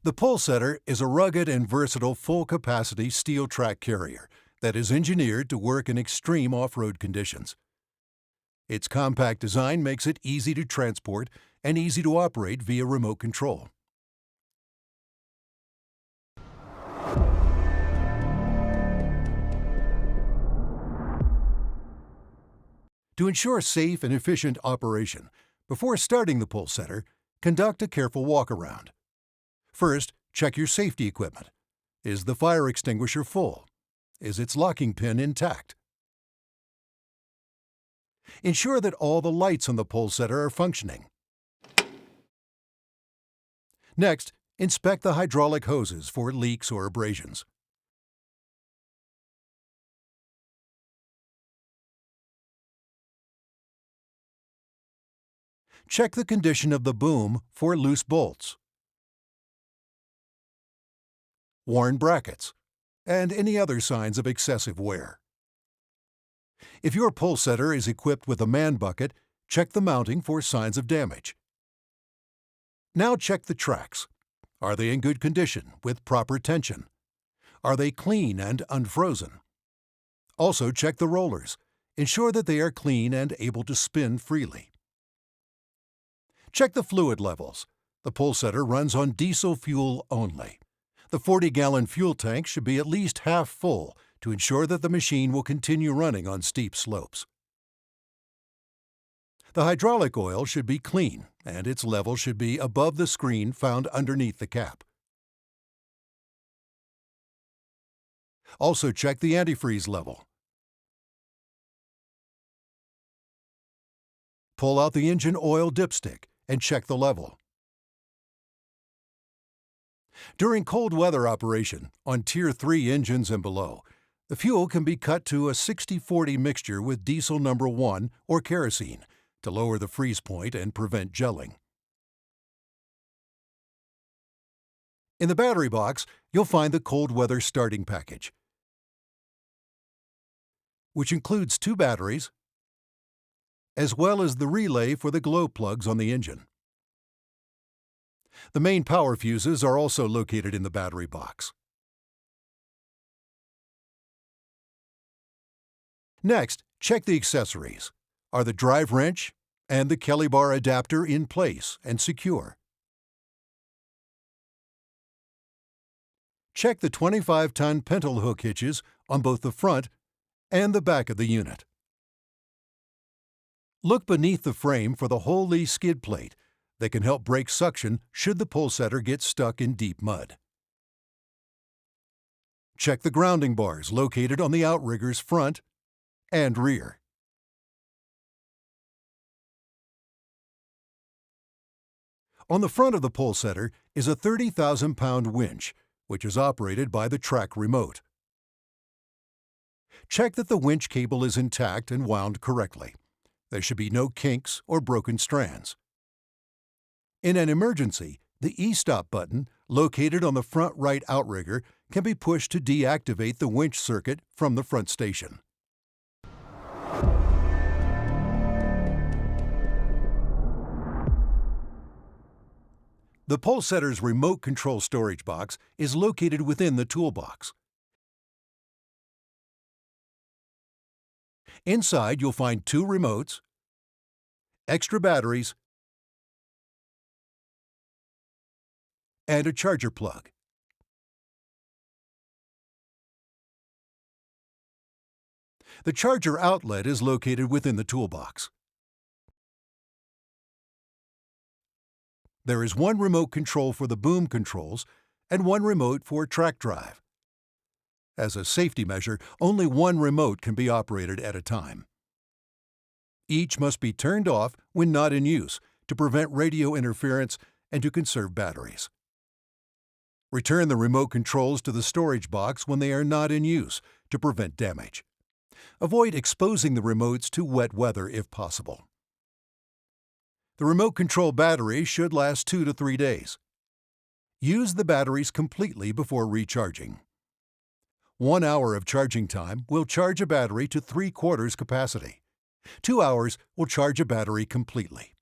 The Polesetter is a rugged and versatile full-capacity steel track carrier that is engineered to work in extreme off-road conditions. Its compact design makes it easy to transport and easy to operate via remote control. To ensure safe and efficient operation, before starting the Polesetter, conduct a careful walk-around. First, check your safety equipment. Is the fire extinguisher full? Is its locking pin intact? Ensure that all the lights on the Polesetter are functioning. Next, inspect the hydraulic hoses for leaks or abrasions. Check the condition of the boom for loose bolts, worn brackets, and any other signs of excessive wear. If your Polesetter is equipped with a man bucket, check the mounting for signs of damage. Now check the tracks. Are they in good condition with proper tension? Are they clean and unfrozen? Also check the rollers. Ensure that they are clean and able to spin freely. Check the fluid levels. The Polesetter runs on diesel fuel only. The 40-gallon fuel tank should be at least half full to ensure that the machine will continue running on steep slopes. The hydraulic oil should be clean, and its level should be above the screen found underneath the cap. Also check the antifreeze level. Pull out the engine oil dipstick and check the level. During cold weather operation, on Tier 3 engines and below, the fuel can be cut to a 60-40 mixture with diesel number 1 or kerosene to lower the freeze point and prevent gelling. In the battery box, you'll find the cold weather starting package, which includes 2 batteries, as well as the relay for the glow plugs on the engine. The main power fuses are also located in the battery box. Next, check the accessories. Are the drive wrench and the Kelly bar adapter in place and secure? Check the 25-ton pintle hook hitches on both the front and the back of the unit. Look beneath the frame for the Holy skid plate that can help break suction should the Polesetter get stuck in deep mud. Check the grounding bars located on the Outriggers front and rear. On the front of the Polesetter is a 30,000-pound winch, which is operated by the track remote. Check that the winch cable is intact and wound correctly. There should be no kinks or broken strands. In an emergency, the E-stop button, located on the front right outrigger, can be pushed to deactivate the winch circuit from the front station. The Polesetter's remote control storage box is located within the toolbox. Inside, you'll find 2 remotes, extra batteries, and a charger plug. The charger outlet is located within the toolbox. There is 1 remote control for the boom controls and 1 remote for track drive. As a safety measure, only 1 remote can be operated at a time. Each must be turned off when not in use to prevent radio interference and to conserve batteries. Return the remote controls to the storage box when they are not in use to prevent damage. Avoid exposing the remotes to wet weather if possible. The remote control battery should last 2 to 3 days. Use the batteries completely before recharging. 1 hour of charging time will charge a battery to 3/4 capacity. 2 hours will charge a battery completely.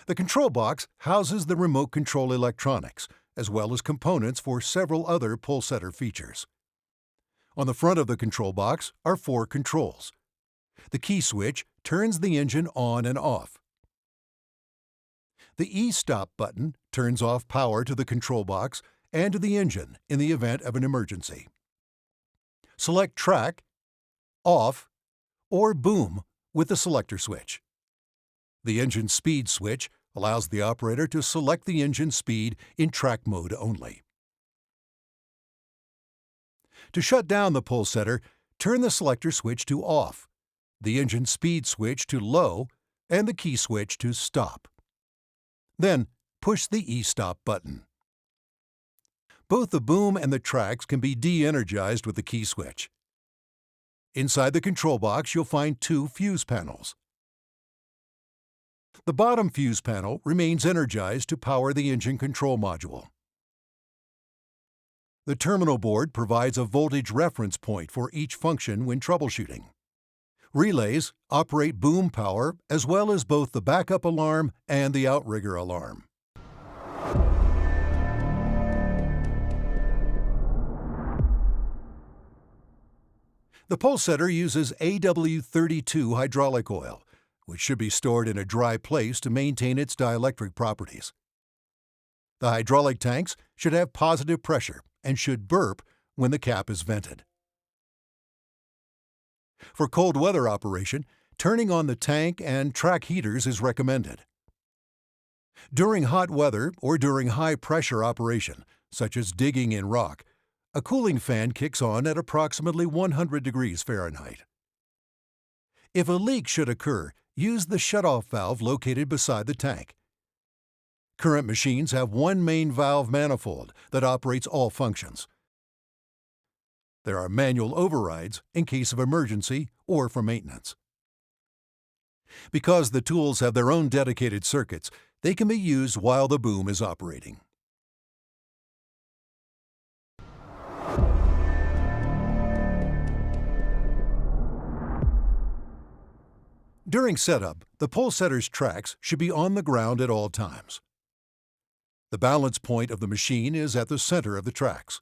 The control box houses the remote control electronics, as well as components for several other Polesetter features. On the front of the control box are 4 controls. The key switch turns the engine on and off. The E-stop button turns off power to the control box and to the engine in the event of an emergency. Select track, off, or boom with the selector switch. The engine speed switch allows the operator to select the engine speed in track mode only. To shut down the Polesetter, turn the selector switch to off, the engine speed switch to low, and the key switch to stop. Then, push the E-stop button. Both the boom and the tracks can be de-energized with the key switch. Inside the control box, you'll find 2 fuse panels. The bottom fuse panel remains energized to power the engine control module. The terminal board provides a voltage reference point for each function when troubleshooting. Relays operate boom power as well as both the backup alarm and the outrigger alarm. The Polesetter uses AW32 hydraulic oil, which should be stored in a dry place to maintain its dielectric properties. The hydraulic tanks should have positive pressure and should burp when the cap is vented. For cold weather operation, turning on the tank and track heaters is recommended. During hot weather or during high-pressure operation, such as digging in rock, a cooling fan kicks on at approximately 100 degrees Fahrenheit. If a leak should occur, use the shutoff valve located beside the tank. Current machines have one main valve manifold that operates all functions. There are manual overrides in case of emergency or for maintenance. Because the tools have their own dedicated circuits, they can be used while the boom is operating. During setup, the Polesetter's tracks should be on the ground at all times. The balance point of the machine is at the center of the tracks.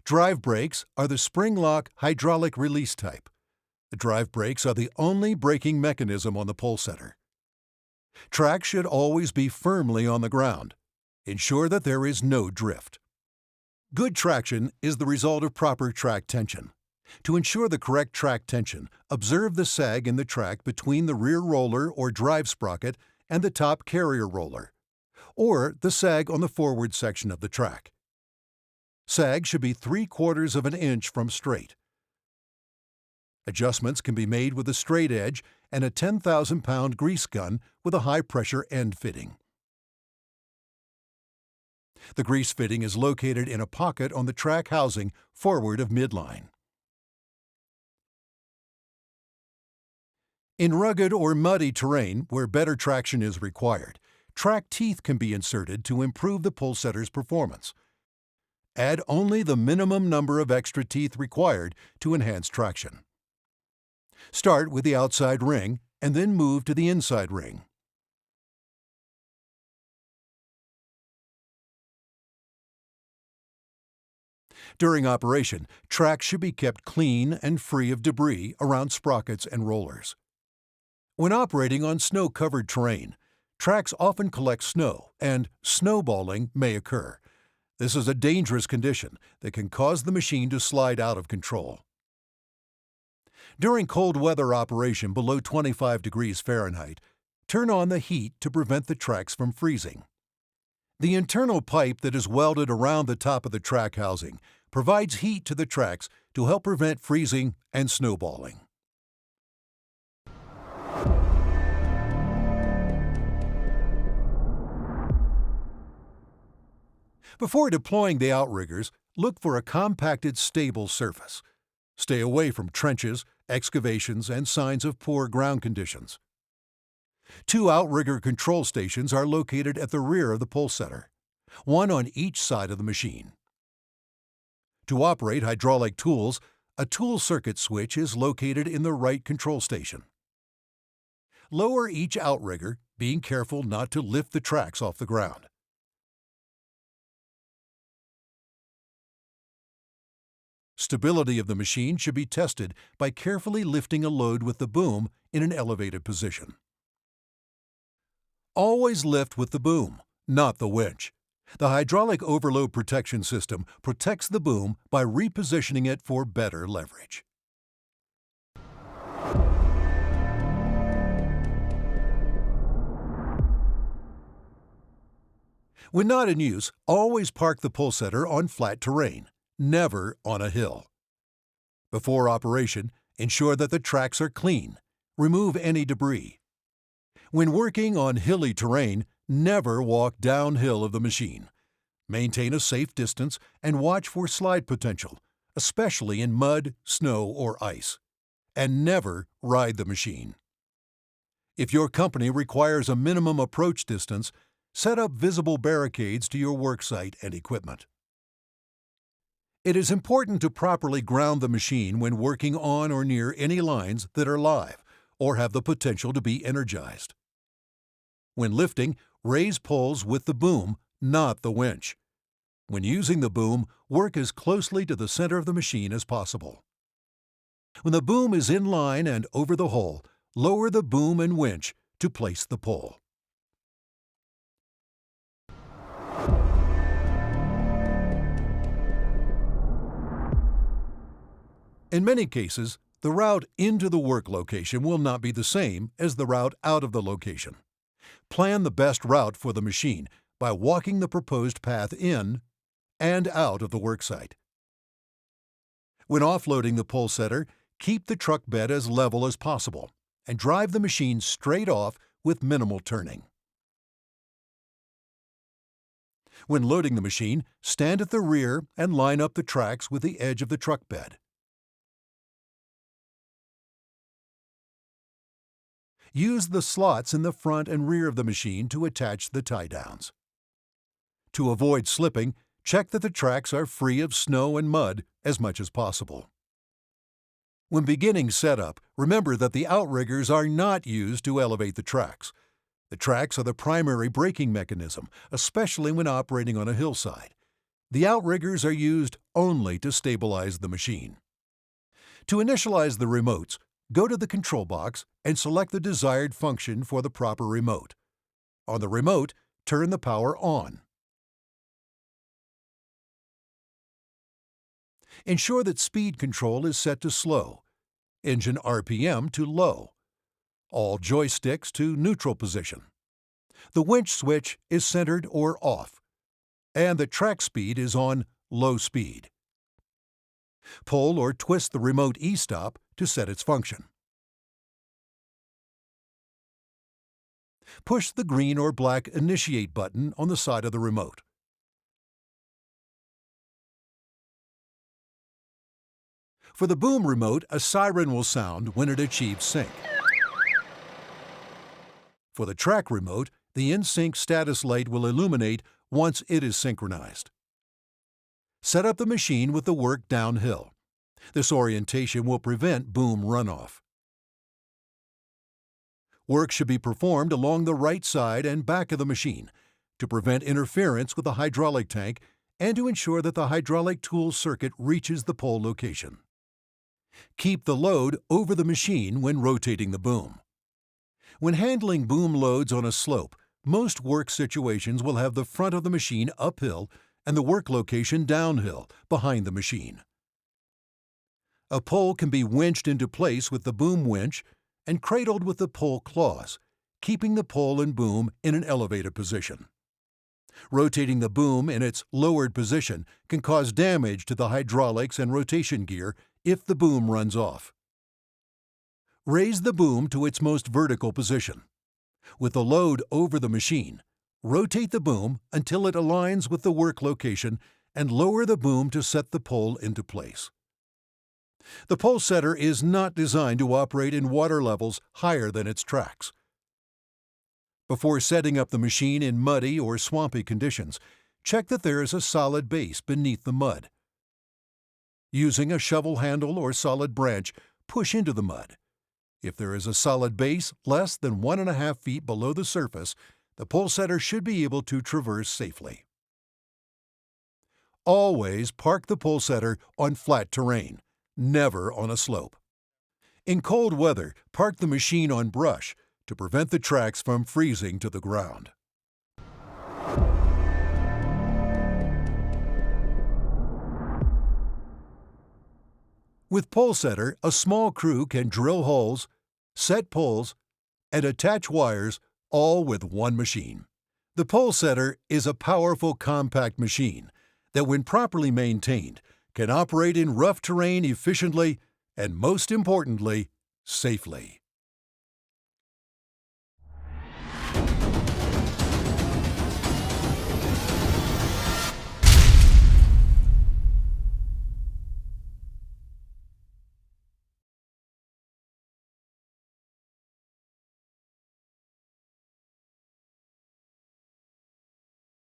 Drive brakes are the spring-lock hydraulic release type. The drive brakes are the only braking mechanism on the Polesetter. Tracks should always be firmly on the ground. Ensure that there is no drift. Good traction is the result of proper track tension. To ensure the correct track tension, observe the sag in the track between the rear roller or drive sprocket and the top carrier roller, or the sag on the forward section of the track. Sag should be 3/4 of an inch from straight. Adjustments can be made with a straight edge and a 10,000-pound grease gun with a high-pressure end fitting. The grease fitting is located in a pocket on the track housing forward of midline. In rugged or muddy terrain where better traction is required, track teeth can be inserted to improve the Polesetter's performance. Add only the minimum number of extra teeth required to enhance traction. Start with the outside ring and then move to the inside ring. During operation, tracks should be kept clean and free of debris around sprockets and rollers. When operating on snow-covered terrain, tracks often collect snow, and snowballing may occur. This is a dangerous condition that can cause the machine to slide out of control. During cold weather operation below 25 degrees Fahrenheit, turn on the heat to prevent the tracks from freezing. The internal pipe that is welded around the top of the track housing provides heat to the tracks to help prevent freezing and snowballing. Before deploying the outriggers, look for a compacted, stable surface. Stay away from trenches, excavations, and signs of poor ground conditions. 2 outrigger control stations are located at the rear of the Polesetter, one on each side of the machine. To operate hydraulic tools, a tool circuit switch is located in the right control station. Lower each outrigger being careful not to lift the tracks off the ground. Stability of the machine should be tested by carefully lifting a load with the boom in an elevated position. Always lift with the boom, not the winch. The hydraulic overload protection system protects the boom by repositioning it for better leverage. When not in use, always park the Polesetter on flat terrain, never on a hill. Before operation, ensure that the tracks are clean. Remove any debris. When working on hilly terrain, never walk downhill of the machine. Maintain a safe distance and watch for slide potential, especially in mud, snow, or ice. And never ride the machine. If your company requires a minimum approach distance, set up visible barricades to your worksite and equipment. It is important to properly ground the machine when working on or near any lines that are live or have the potential to be energized. When lifting, raise poles with the boom, not the winch. When using the boom, work as closely to the center of the machine as possible. When the boom is in line and over the hole, lower the boom and winch to place the pole. In many cases, the route into the work location will not be the same as the route out of the location. Plan the best route for the machine by walking the proposed path in and out of the worksite. When offloading the Polesetter, keep the truck bed as level as possible and drive the machine straight off with minimal turning. When loading the machine, stand at the rear and line up the tracks with the edge of the truck bed. Use the slots in the front and rear of the machine to attach the tie-downs. To avoid slipping, check that the tracks are free of snow and mud as much as possible. When beginning setup, remember that the outriggers are not used to elevate the tracks. The tracks are the primary braking mechanism, especially when operating on a hillside. The outriggers are used only to stabilize the machine. To initialize the remotes, go to the control box and select the desired function for the proper remote. On the remote, turn the power on. Ensure that speed control is set to slow, engine RPM to low, all joysticks to neutral position. The winch switch is centered or off, and the track speed is on low speed. Pull or twist the remote e-stop to set its function. Push the green or black Initiate button on the side of the remote. For the boom remote, a siren will sound when it achieves sync. For the track remote, the in-sync status light will illuminate once it is synchronized. Set up the machine with the work downhill. This orientation will prevent boom runoff. Work should be performed along the right side and back of the machine to prevent interference with the hydraulic tank and to ensure that the hydraulic tool circuit reaches the pole location. Keep the load over the machine when rotating the boom. When handling boom loads on a slope, most work situations will have the front of the machine uphill and the work location downhill behind the machine. A pole can be winched into place with the boom winch and cradled with the pole claws, keeping the pole and boom in an elevated position. Rotating the boom in its lowered position can cause damage to the hydraulics and rotation gear if the boom runs off. Raise the boom to its most vertical position. With the load over the machine, rotate the boom until it aligns with the work location and lower the boom to set the pole into place. The Polesetter is not designed to operate in water levels higher than its tracks. Before setting up the machine in muddy or swampy conditions, check that there is a solid base beneath the mud. Using a shovel handle or solid branch, push into the mud. If there is a solid base less than 1.5 feet below the surface, the polesetter should be able to traverse safely. Always park the polesetter on flat terrain, never on a slope. In cold weather, park the machine on brush to prevent the tracks from freezing to the ground. With Polesetter, a small crew can drill holes, set poles, and attach wires, all with one machine. The Polesetter is a powerful, compact machine that, when properly maintained, can operate in rough terrain efficiently and, most importantly, safely.